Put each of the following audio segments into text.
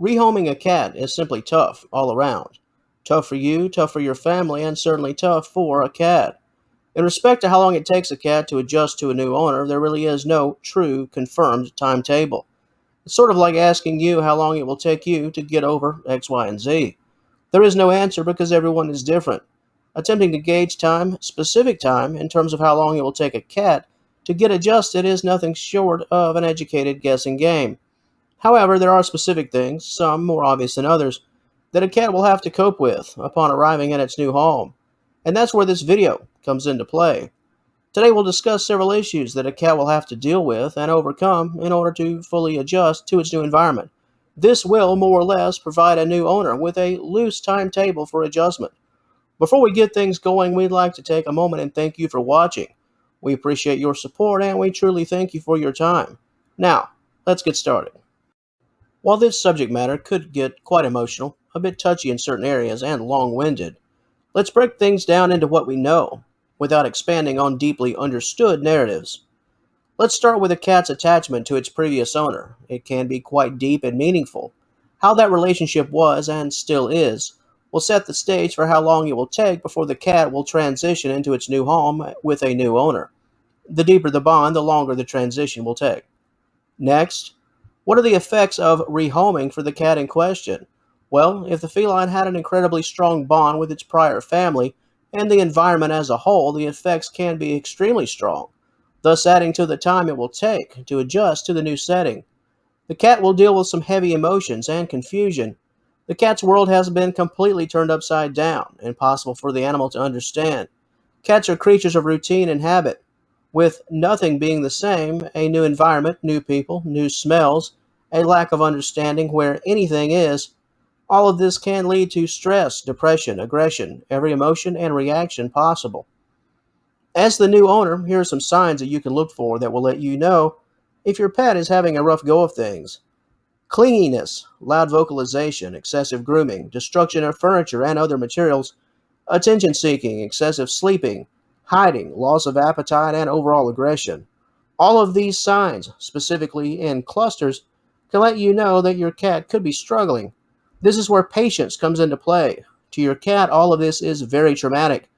Rehoming a cat is simply tough all around. Tough for you, tough for your family, and certainly tough for a cat. In respect to how long it takes a cat to adjust to a new owner, there really is no true confirmed timetable. It's sort of like asking you how long it will take you to get over X, Y, and Z. There is no answer because everyone is different. Attempting to gauge time, specific time, in terms of how long it will take a cat to get adjusted is nothing short of an educated guessing game. However, there are specific things, some more obvious than others, that a cat will have to cope with upon arriving at its new home. And that's where this video comes into play. Today we'll discuss several issues that a cat will have to deal with and overcome in order to fully adjust to its new environment. This will, more or less, provide a new owner with a loose timetable for adjustment. Before we get things going, we'd like to take a moment and thank you for watching. We appreciate your support and we truly thank you for your time. Now, let's get started. While this subject matter could get quite emotional, a bit touchy in certain areas, and long-winded, let's break things down into what we know, without expanding on deeply understood narratives. Let's start with a cat's attachment to its previous owner. It can be quite deep and meaningful. How that relationship was, and still is, will set the stage for how long it will take before the cat will transition into its new home with a new owner. The deeper the bond, the longer the transition will take. Next, what are the effects of rehoming for the cat in question? Well, if the feline had an incredibly strong bond with its prior family and the environment as a whole, the effects can be extremely strong, thus adding to the time it will take to adjust to the new setting. The cat will deal with some heavy emotions and confusion. The cat's world has been completely turned upside down, impossible for the animal to understand. Cats are creatures of routine and habit. With nothing being the same, a new environment, new people, new smells, a lack of understanding where anything is, all of this can lead to stress, depression, aggression, every emotion and reaction possible. As the new owner, here are some signs that you can look for that will let you know if your pet is having a rough go of things. Clinginess, loud vocalization, excessive grooming, destruction of furniture and other materials, attention seeking, excessive sleeping, hiding, loss of appetite, and overall aggression. All of these signs, specifically in clusters, can let you know that your cat could be struggling. This is where patience comes into play. To your cat, all of this is very traumatic.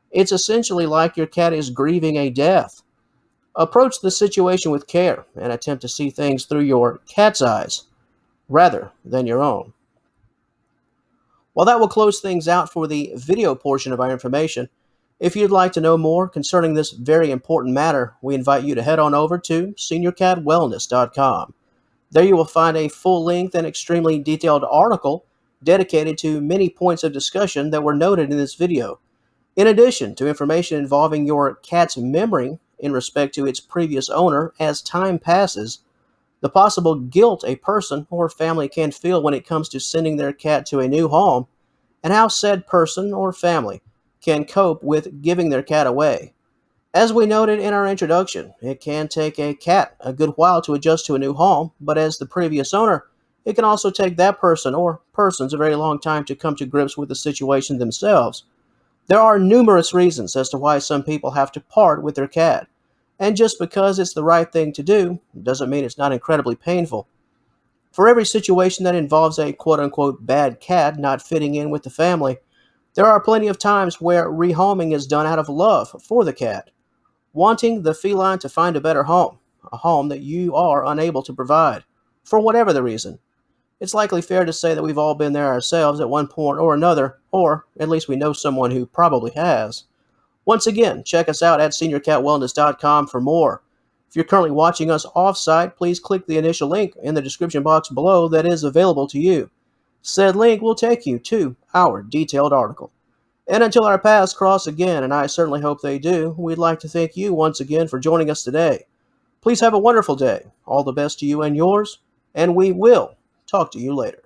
It's essentially like your cat is grieving a death. Approach the situation with care and attempt to see things through your cat's eyes rather than your own. Well, that will close things out for the video portion of our information. If you'd like to know more concerning this very important matter, we invite you to head on over to seniorcatwellness.com. There you will find a full-length and extremely detailed article dedicated to many points of discussion that were noted in this video. In addition to information involving your cat's memory in respect to its previous owner as time passes, the possible guilt a person or family can feel when it comes to sending their cat to a new home, and how said person or family can cope with giving their cat away. As we noted in our introduction, it can take a cat a good while to adjust to a new home, but as the previous owner, it can also take that person or persons a very long time to come to grips with the situation themselves. There are numerous reasons as to why some people have to part with their cat, and just because it's the right thing to do doesn't mean it's not incredibly painful. For every situation that involves a quote-unquote bad cat not fitting in with the family, there are plenty of times where rehoming is done out of love for the cat, wanting the feline to find a home that you are unable to provide, for whatever the reason. It's likely fair to say that we've all been there ourselves at one point or another, or at least we know someone who probably has. Once again, check us out at seniorcatwellness.com for more. If you're currently watching us off-site, please click the initial link in the description box below that is available to you. Said link will take you to our detailed article. And until our paths cross again, and I certainly hope they do, we'd like to thank you once again for joining us today. Please have a wonderful day. All the best to you and yours, and we will talk to you later.